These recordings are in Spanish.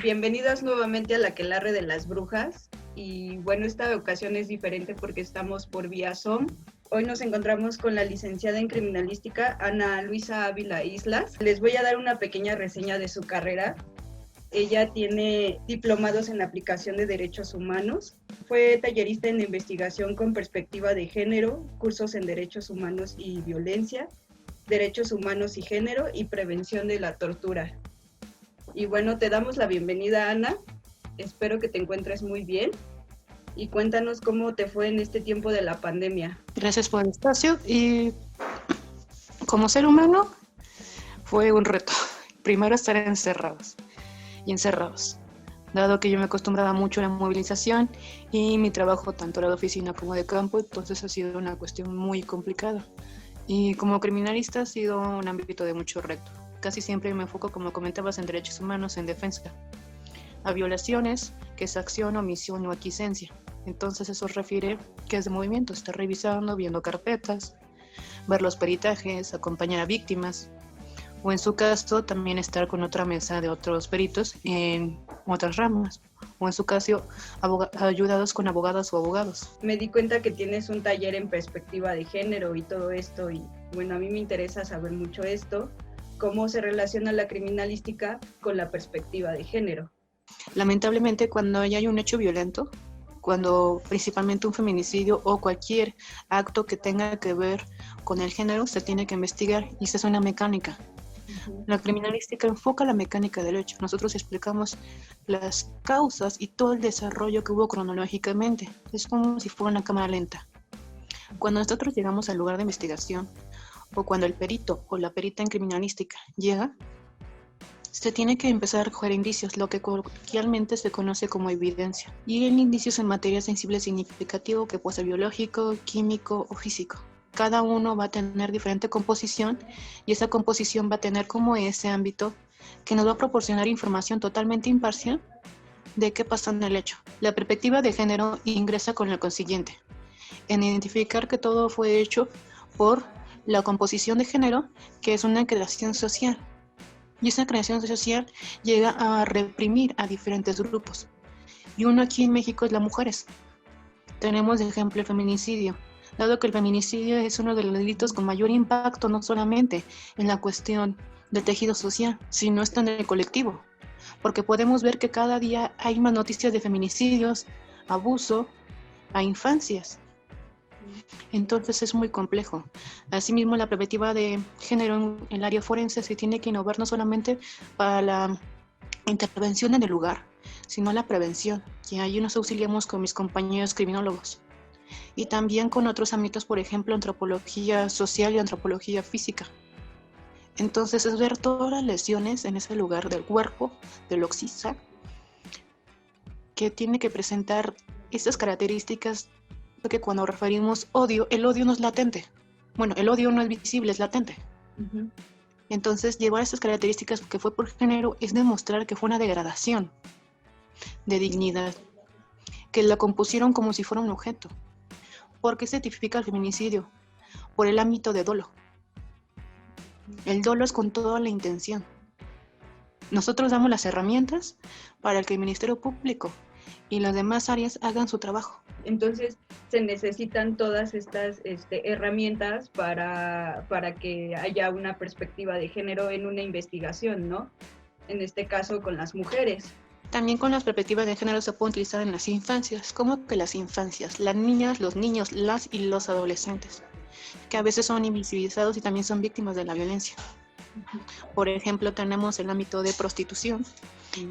Bienvenidos nuevamente a la Aquelarre de las Brujas. Y bueno, esta ocasión es diferente porque estamos por vía Zoom. Hoy nos encontramos con la licenciada en criminalística, Ana Luisa Ávila Islas. Les voy a dar una pequeña reseña de su carrera. Ella tiene diplomados en aplicación de derechos humanos, fue tallerista en investigación con perspectiva de género, cursos en derechos humanos y violencia, derechos humanos y género y prevención de la tortura. Y bueno, te damos la bienvenida, Ana. Espero que te encuentres muy bien. Y cuéntanos cómo te fue en este tiempo de la pandemia. Gracias por el espacio. Y como ser humano, fue un reto. Primero estar encerrados, dado que yo me acostumbraba mucho a la movilización y mi trabajo tanto era de oficina como de campo, entonces ha sido una cuestión muy complicada. Y como criminalista ha sido un ámbito de mucho reto. Casi siempre me enfoco, como comentabas, en derechos humanos, en defensa. A violaciones, que es acción, omisión o aquiescencia. Entonces eso refiere que es de movimiento, estar revisando, viendo carpetas, ver los peritajes, acompañar a víctimas, o en su caso también estar con otra mesa de otros peritos en otras ramas, o en su caso ayudados con abogadas o abogados. Me di cuenta que tienes un taller en perspectiva de género y todo esto, y bueno, a mí me interesa saber mucho esto, cómo se relaciona la criminalística con la perspectiva de género. Lamentablemente, cuando hay un hecho violento, cuando principalmente un feminicidio o cualquier acto que tenga que ver con el género, se tiene que investigar y se hace una mecánica. La criminalística enfoca la mecánica del hecho. Nosotros explicamos las causas y todo el desarrollo que hubo cronológicamente. Es como si fuera una cámara lenta. Cuando nosotros llegamos al lugar de investigación, o cuando el perito o la perita en criminalística llega, se tiene que empezar a recoger indicios, lo que coloquialmente se conoce como evidencia. Y el indicios en materia sensible significativo, que puede ser biológico, químico o físico. Cada uno va a tener diferente composición y esa composición va a tener como ese ámbito que nos va a proporcionar información totalmente imparcial de qué pasó en el hecho. La perspectiva de género ingresa con lo consiguiente, en identificar que todo fue hecho por la composición de género, que es una creación social. Y esa creación social llega a reprimir a diferentes grupos. Y uno aquí en México es las mujeres. Tenemos de ejemplo el feminicidio. Dado que el feminicidio es uno de los delitos con mayor impacto, no solamente en la cuestión del tejido social, sino está en el colectivo. Porque podemos ver que cada día hay más noticias de feminicidios, abuso a infancias. Entonces es muy complejo. Asimismo, la perspectiva de género en el área forense se tiene que innovar no solamente para la intervención en el lugar, sino la prevención. Y ahí nos auxiliamos con mis compañeros criminólogos. Y también con otros ámbitos, por ejemplo, antropología social y antropología física. Entonces es ver todas las lesiones en ese lugar del cuerpo, del oxisa, que tiene que presentar esas características, porque cuando referimos odio, el odio no es latente. Bueno, el odio no es visible, es latente. Uh-huh. Entonces, llevar esas características que fue por género es demostrar que fue una degradación de dignidad, que la compusieron como si fuera un objeto. ¿Por qué se tipifica el feminicidio? Por el ámbito de dolo. El dolo es con toda la intención. Nosotros damos las herramientas para que el Ministerio Público y las demás áreas hagan su trabajo. Entonces, se necesitan todas estas herramientas para que haya una perspectiva de género en una investigación, ¿no? En este caso, con las mujeres. También con las perspectivas de género se puede utilizar en las infancias. ¿Cómo que las infancias? Las niñas, los niños, las y los adolescentes, que a veces son invisibilizados y también son víctimas de la violencia. Por ejemplo, tenemos el ámbito de prostitución,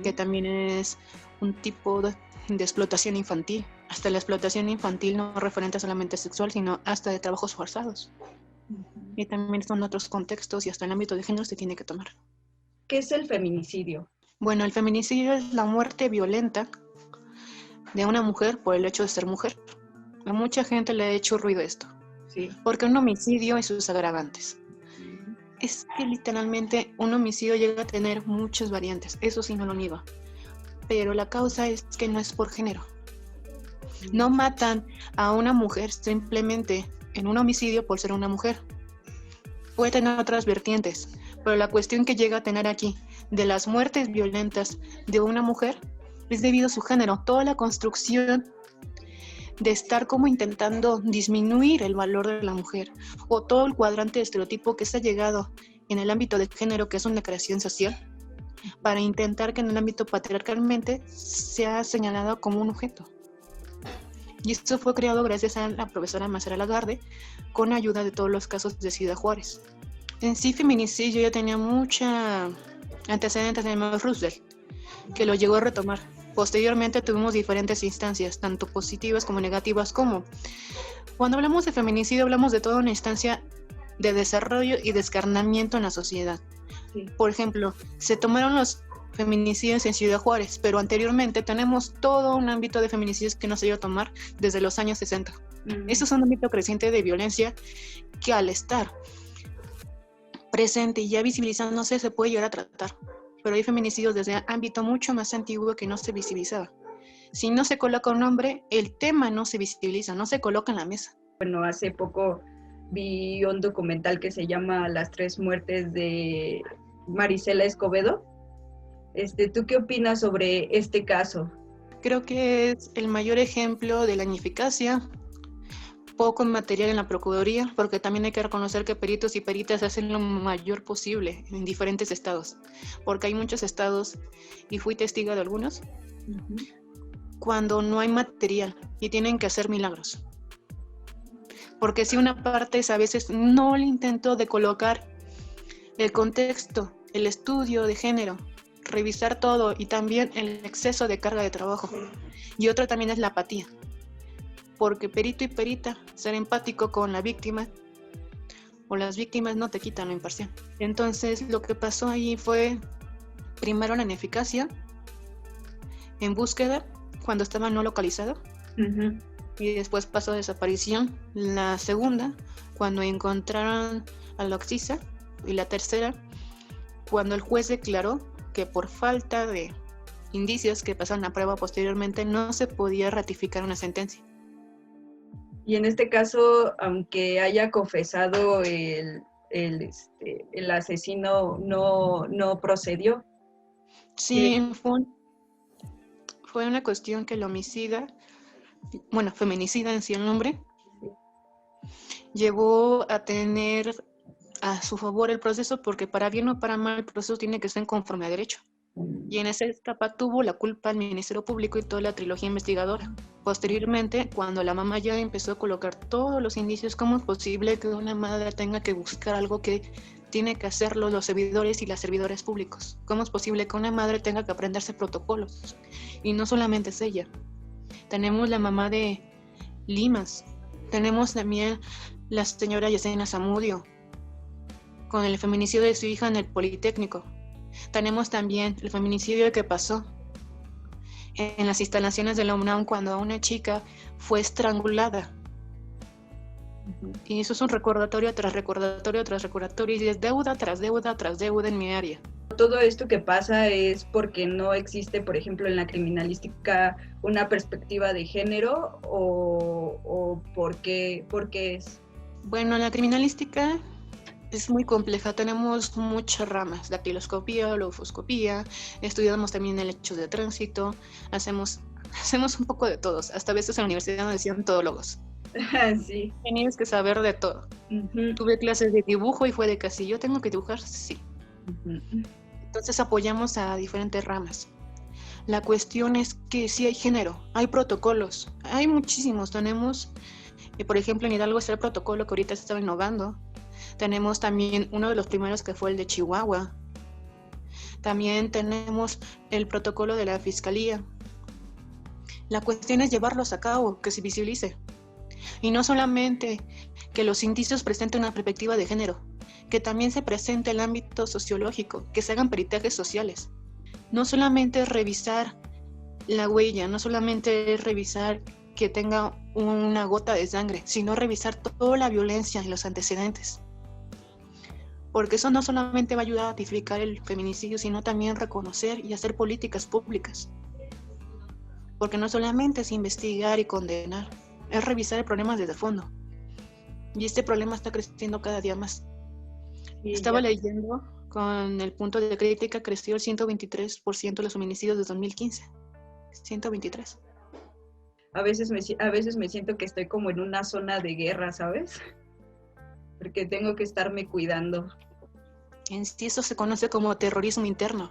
que también es un tipo de explotación infantil. Hasta la explotación infantil no referente solamente sexual, sino hasta de trabajos forzados. Y también son otros contextos y hasta el ámbito de género se tiene que tomar. ¿Qué es el feminicidio? Bueno, el feminicidio es la muerte violenta de una mujer por el hecho de ser mujer. A mucha gente le ha hecho ruido esto. Sí. Porque un homicidio y sus agravantes. Es que literalmente un homicidio llega a tener muchas variantes, eso sí no lo niego. Pero la causa es que no es por género. No matan a una mujer simplemente en un homicidio por ser una mujer. Puede tener otras vertientes, Pero la cuestión que llega a tener aquí de las muertes violentas de una mujer es debido a su género. Toda la construcción de estar como intentando disminuir el valor de la mujer, o todo el cuadrante de estereotipo que se ha llegado en el ámbito del género, que es una creación social, para intentar que en el ámbito patriarcalmente sea señalado como un objeto. Y esto fue creado gracias a la profesora Marcela Lagarde, con ayuda de todos los casos de Ciudad Juárez. En sí, feminicidio ya tenía mucha antecedentes de Mel Roosevelt, que lo llegó a retomar. Posteriormente tuvimos diferentes instancias, tanto positivas como negativas, como cuando hablamos de feminicidio hablamos de toda una instancia de desarrollo y descarnamiento en la sociedad. Sí. Por ejemplo, se tomaron los feminicidios en Ciudad Juárez, pero anteriormente tenemos todo un ámbito de feminicidios que no se iba a tomar desde los años 60. Eso es un ámbito creciente de violencia que al estar presente y ya visibilizándose se puede llegar a tratar. Pero hay feminicidios desde un ámbito mucho más antiguo que no se visibilizaba. Si no se coloca un nombre, el tema no se visibiliza, no se coloca en la mesa. Bueno, hace poco vi un documental que se llama Las 3 muertes de Marisela Escobedo. ¿Tú qué opinas sobre este caso? Creo que es el mayor ejemplo de la ineficacia, poco material en la Procuraduría, porque también hay que reconocer que peritos y peritas hacen lo mayor posible en diferentes estados, porque hay muchos estados, y fui testigo de algunos, cuando no hay material y tienen que hacer milagros. Porque si una parte es a veces no le intento de colocar el contexto, el estudio de género, revisar todo, y también el exceso de carga de trabajo. Y otro también es la apatía. Porque perito y perita, ser empático con la víctima o las víctimas no te quitan lo imparcial. Entonces lo que pasó ahí fue primero la ineficacia en búsqueda cuando estaba no localizado, y después pasó a desaparición. La segunda, cuando encontraron a la Oxisa, y la tercera, cuando el juez declaró que por falta de indicios que pasaron a prueba posteriormente no se podía ratificar una sentencia. Y en este caso, aunque haya confesado el asesino, no procedió. Sí, fue una cuestión que el homicida, feminicida en sí el nombre, llevó a tener a su favor el proceso, porque para bien o para mal el proceso tiene que ser conforme a derecho. Y en esa etapa tuvo la culpa el Ministerio Público y toda la trilogía investigadora. Posteriormente, cuando la mamá ya empezó a colocar todos los indicios, ¿cómo es posible que una madre tenga que buscar algo que tiene que hacerlo los servidores y las servidoras públicos? ¿Cómo es posible que una madre tenga que aprenderse protocolos? Y no solamente es ella. Tenemos la mamá de Limas. Tenemos también la señora Yesenia Zamudio, con el feminicidio de su hija en el Politécnico. Tenemos también el feminicidio que pasó en las instalaciones de la UNAM cuando una chica fue estrangulada. Y eso es un recordatorio tras recordatorio tras recordatorio, y es deuda tras deuda tras deuda en mi área. Todo esto que pasa es porque no existe, por ejemplo, en la criminalística una perspectiva de género, o por qué es. Bueno, la criminalística es muy compleja, tenemos muchas ramas: dactiloscopía, logofoscopía, estudiamos también el hecho de tránsito, hacemos un poco de todos. Hasta a veces en la universidad nos decían todólogos. Sí. Tienes que saber de todo. Tuve clases de dibujo y fue de casi, ¿yo tengo que dibujar? Sí. Entonces apoyamos a diferentes ramas. La cuestión es que sí hay género, hay protocolos, hay muchísimos. Tenemos, por ejemplo, en Hidalgo está el protocolo que ahorita se está innovando. Tenemos también uno de los primeros que fue el de Chihuahua. También tenemos el protocolo de la Fiscalía. La cuestión es llevarlos a cabo, que se visibilice. Y no solamente que los indicios presenten una perspectiva de género, que también se presente el ámbito sociológico, que se hagan peritajes sociales. No solamente es revisar la huella, no solamente es revisar que tenga una gota de sangre, sino revisar toda la violencia y los antecedentes. Porque eso no solamente va a ayudar a tipificar el feminicidio, sino también reconocer y hacer políticas públicas. Porque no solamente es investigar y condenar, es revisar el problema desde el fondo. Y este problema está creciendo cada día más. Y Estaba ya, leyendo con el punto de crítica, creció el 123% los feminicidios de 2015. 123. a veces me siento que estoy como en una zona de guerra, ¿sabes? Porque tengo que estarme cuidando. En sí eso se conoce como terrorismo interno.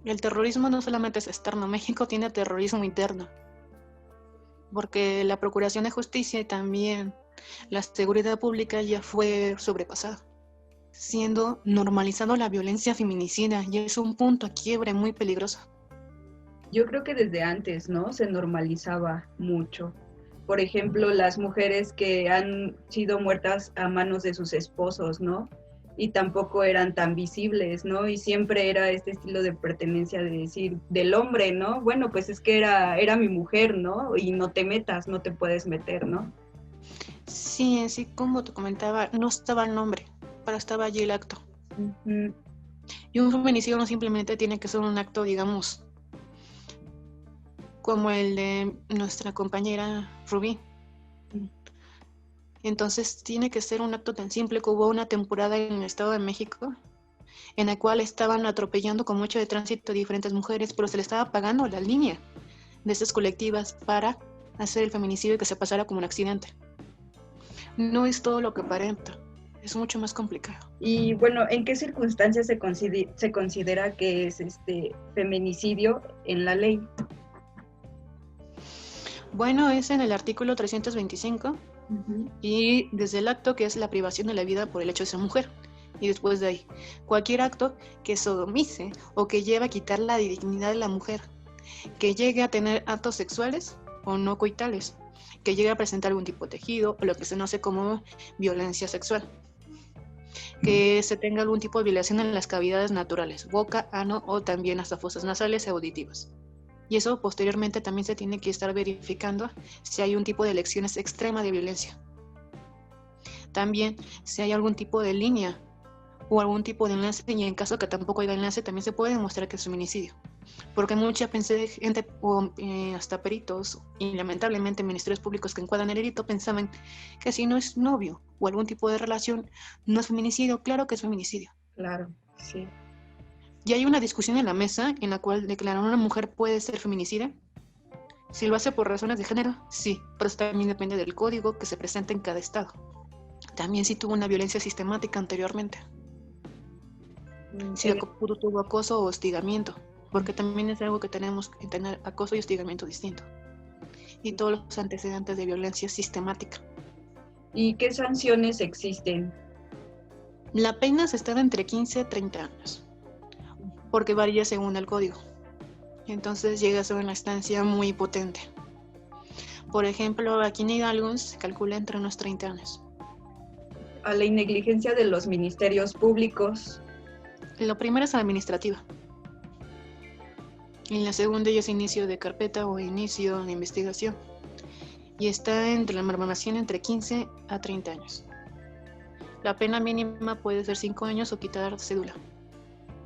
El terrorismo no solamente es externo, México tiene terrorismo interno, porque la Procuración de Justicia y también la seguridad pública ya fue sobrepasada, siendo normalizado la violencia feminicida y es un punto de quiebre muy peligroso. Yo creo que desde antes, ¿no? Se normalizaba mucho. Por ejemplo, las mujeres que han sido muertas a manos de sus esposos, ¿no? Y tampoco eran tan visibles, ¿no? Y siempre era este estilo de pertenencia de decir del hombre, ¿no? Bueno, pues es que era mi mujer, ¿no? Y no te metas, no te puedes meter, ¿no? Sí, en sí, como te comentaba, no estaba el nombre, pero estaba allí el acto. Uh-huh. Y un feminicidio no simplemente tiene que ser un acto, digamos, como el de nuestra compañera Rubí. Entonces tiene que ser un acto tan simple que hubo una temporada en el Estado de México en la cual estaban atropellando con mucho de tránsito a diferentes mujeres, pero se le estaba pagando la línea de esas colectivas para hacer el feminicidio y que se pasara como un accidente. No es todo lo que aparenta, es mucho más complicado. Y bueno, ¿en qué circunstancias se considera que es este feminicidio en la ley? Bueno, es en el artículo 325 Uh-huh. y desde el acto que es la privación de la vida por el hecho de ser mujer. Y después de ahí, cualquier acto que sodomice o que lleve a quitar la dignidad de la mujer, que llegue a tener actos sexuales o no coitales, que llegue a presentar algún tipo de tejido o lo que se conoce como violencia sexual, que se tenga algún tipo de violación en las cavidades naturales, boca, ano o también hasta fosas nasales y auditivas. Y eso posteriormente también se tiene que estar verificando si hay un tipo de lecciones extrema de violencia. También si hay algún tipo de línea o algún tipo de enlace, y en caso que tampoco haya enlace también se puede demostrar que es feminicidio. Porque mucha gente o hasta peritos y lamentablemente ministerios públicos que encuadran el delito pensaban que si no es novio o algún tipo de relación no es feminicidio. Claro que es feminicidio. Claro, sí. Y hay una discusión en la mesa en la cual declarar a una mujer puede ser feminicida. Si lo hace por razones de género, sí, pero eso también depende del código que se presenta en cada estado. También si tuvo una violencia sistemática anteriormente. Si tuvo acoso o hostigamiento, porque también es algo que tenemos que tener, acoso y hostigamiento distinto. Y todos los antecedentes de violencia sistemática. ¿Y qué sanciones existen? La pena se está entre 15 y 30 años, porque varía según el código. Entonces llega a ser una estancia muy potente. Por ejemplo, aquí en Hidalgo se calcula entre unos 30 años. A la negligencia de los ministerios públicos. Lo primero es administrativa. Y la segunda ya es inicio de carpeta o inicio de investigación. Y está entre la marmoración entre 15 a 30 años. La pena mínima puede ser 5 años o quitar cédula.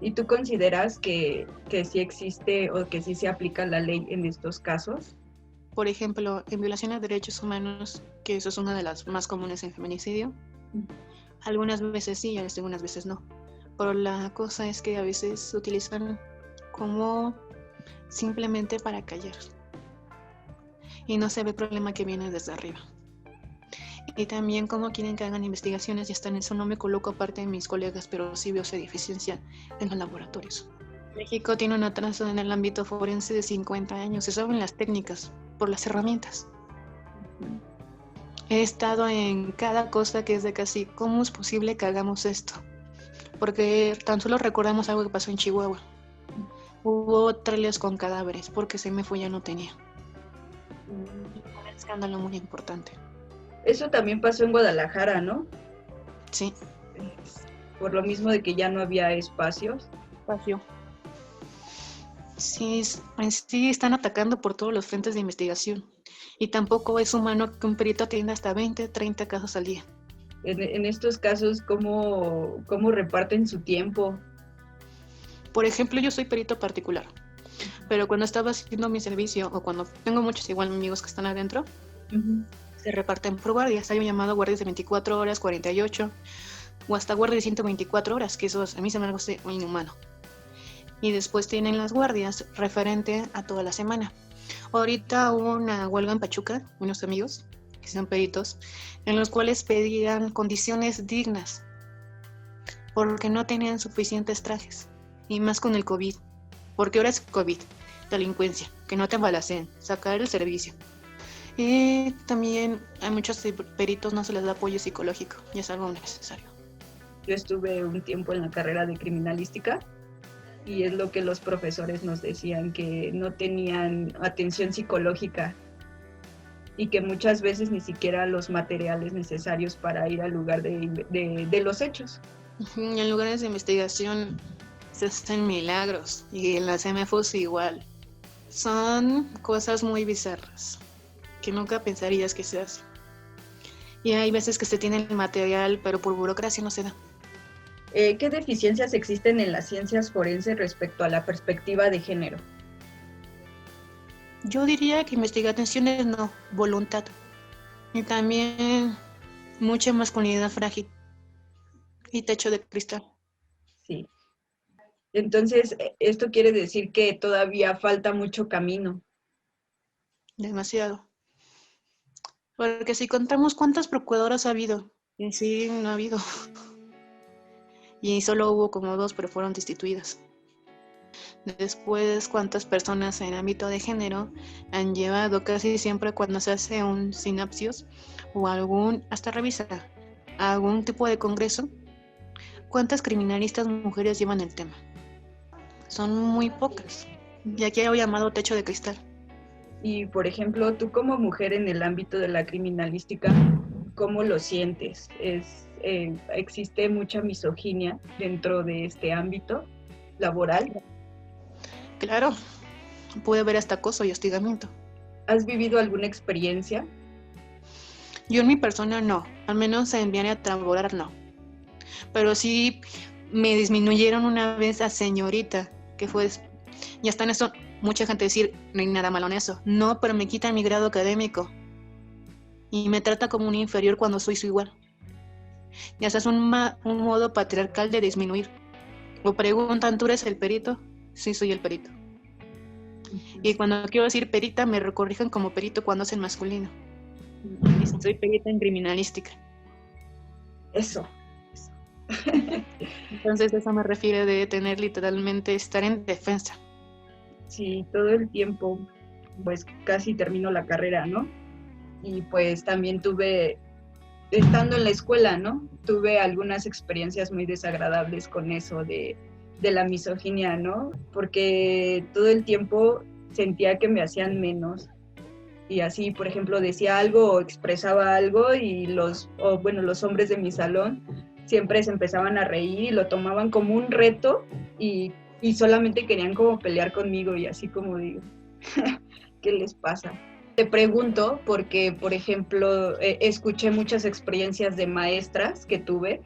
¿Y tú consideras que sí existe o que sí se aplica la ley en estos casos? Por ejemplo, en violación a derechos humanos, que eso es una de las más comunes en feminicidio, algunas veces sí y algunas veces no. Pero la cosa es que a veces se utilizan como simplemente para callar. Y no se ve el problema que viene desde arriba. Y también como quieren que hagan investigaciones y hasta en eso no me coloco aparte de mis colegas, pero sí veo esa deficiencia en los laboratorios. México tiene un atraso en el ámbito forense de 50 años. Se saben las técnicas por las herramientas. He estado en cada cosa que es de casi, ¿cómo es posible que hagamos esto? Porque tan solo recordamos algo que pasó en Chihuahua. Hubo trailers con cadáveres porque CEMEFO ya no tenía. Un escándalo muy importante. Eso también pasó en Guadalajara, ¿no? Sí. Por lo mismo de que ya no había espacios. Espacio. Sí, sí están atacando por todos los frentes de investigación. Y tampoco es humano que un perito atienda hasta 20, 30 casos al día. En estos casos, ¿cómo reparten su tiempo? Por ejemplo, yo soy perito particular, pero cuando estaba haciendo mi servicio o cuando tengo muchos igual amigos que están adentro, se reparten por guardias. Hay un llamado guardias de 24 horas, 48 o hasta guardias de 124 horas, que eso a mí se me hace muy inhumano. Y después tienen las guardias referente a toda la semana. Ahorita hubo una huelga en Pachuca, unos amigos que son peritos, en los cuales pedían condiciones dignas porque no tenían suficientes trajes, y más con el COVID, porque ahora es COVID, delincuencia, que no te embalacen, sacar el servicio. Y también a muchos peritos no se les da apoyo psicológico y es algo necesario. Yo estuve un tiempo en la carrera de criminalística y es lo que los profesores nos decían, que no tenían atención psicológica y que muchas veces ni siquiera los materiales necesarios para ir al lugar de los hechos. Y en lugares de investigación se hacen milagros y en las MFOs igual. Son cosas muy bizarras que nunca pensarías que se hacen. Y hay veces que se tiene el material, pero por burocracia no se da. ¿Qué deficiencias existen en las ciencias forenses respecto a la perspectiva de género? Yo diría que investigaciones no, voluntad. Y también mucha masculinidad frágil y techo de cristal. Sí. Entonces, esto quiere decir que todavía falta mucho camino. Demasiado. Porque si contamos cuántas procuradoras ha habido, y sí, no ha habido. Y solo hubo como 2, pero fueron destituidas. Después, cuántas personas en ámbito de género han llevado casi siempre cuando se hace un sinapsis o hasta revisa algún tipo de congreso, cuántas criminalistas mujeres llevan el tema. Son muy pocas. Y aquí hay llamado techo de cristal. Y, por ejemplo, tú como mujer en el ámbito de la criminalística, ¿cómo lo sientes? ¿Existe mucha misoginia dentro de este ámbito laboral? Claro, puede haber hasta acoso y hostigamiento. ¿Has vivido alguna experiencia? Yo en mi persona no, al menos en Viana a Traborar no. Pero sí me disminuyeron una vez a señorita, que fue, y hasta en eso mucha gente decir, no hay nada malo en eso. No, pero me quitan mi grado académico y me trata como un inferior cuando soy su igual. Y hasta es un modo patriarcal de disminuir. O preguntan, ¿tú eres el perito? Sí, soy el perito. Y cuando quiero decir perita, me corrigen como perito cuando es el masculino. Y soy perita en criminalística. Eso. Entonces eso me refiere de tener literalmente estar en defensa. Sí, todo el tiempo, pues casi termino la carrera, ¿no? Y pues también estando en la escuela, ¿no? Tuve algunas experiencias muy desagradables con eso de la misoginia, ¿no? Porque todo el tiempo sentía que me hacían menos. Y así, por ejemplo, decía algo o expresaba algo y los hombres de mi salón siempre se empezaban a reír y lo tomaban como un reto y solamente querían como pelear conmigo y así como digo, ¿qué les pasa? Te pregunto porque, por ejemplo, escuché muchas experiencias de maestras que tuve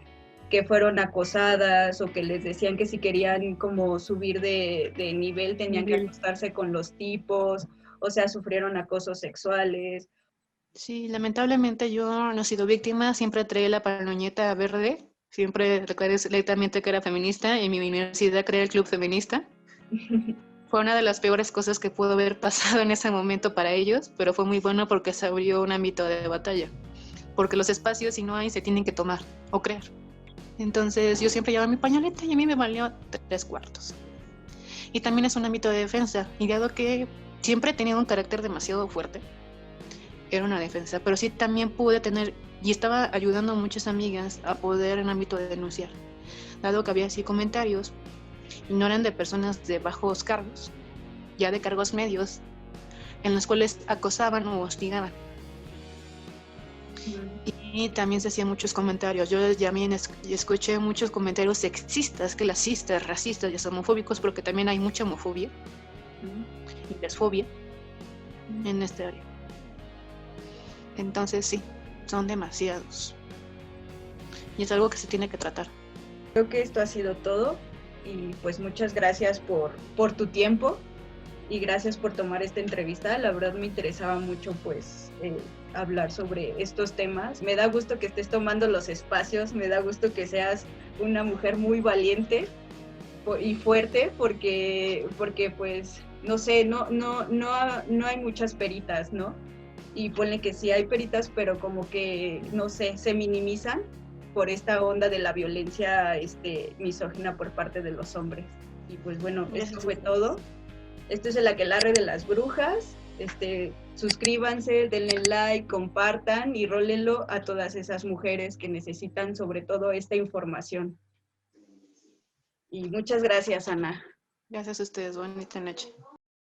que fueron acosadas o que les decían que si querían como subir de nivel tenían que acostarse con los tipos, o sea, sufrieron acosos sexuales. Sí, lamentablemente yo no he sido víctima, siempre traía la panoñeta verde, siempre declaré directamente que era feminista y en mi universidad creé el club feminista. Fue una de las peores cosas que pudo haber pasado en ese momento para ellos, pero fue muy bueno porque se abrió un ámbito de batalla, porque los espacios si no hay se tienen que tomar o crear. Entonces yo siempre llevaba mi pañoleta y a mí me valió 3/4. Y también es un ámbito de defensa, y dado que siempre he tenido un carácter demasiado fuerte, era una defensa, pero sí también pude tener, y estaba ayudando a muchas amigas a poder en ámbito de denunciar, dado que había así comentarios, y no eran de personas de bajos cargos, ya de cargos medios, en los cuales acosaban o hostigaban. Y también se hacían muchos comentarios. Yo también escuché muchos comentarios sexistas, clasistas, racistas y homofóbicos, porque también hay mucha homofobia y lesfobia en este área. Entonces sí, son demasiados. Y es algo que se tiene que tratar. Creo que esto ha sido todo y pues muchas gracias por tu tiempo y gracias por tomar esta entrevista. La verdad me interesaba mucho pues hablar sobre estos temas. Me da gusto que estés tomando los espacios, me da gusto que seas una mujer muy valiente y fuerte porque pues, no sé, no hay muchas peritas, ¿no? Y ponle que sí hay peritas, pero como que, no sé, se minimizan por esta onda de la violencia misógina por parte de los hombres. Y pues bueno, esto fue todo. Esto es el aquelarre de las brujas. Suscríbanse, denle like, compartan y rólenlo a todas esas mujeres que necesitan sobre todo esta información. Y muchas gracias, Ana. Gracias a ustedes, bonita noche.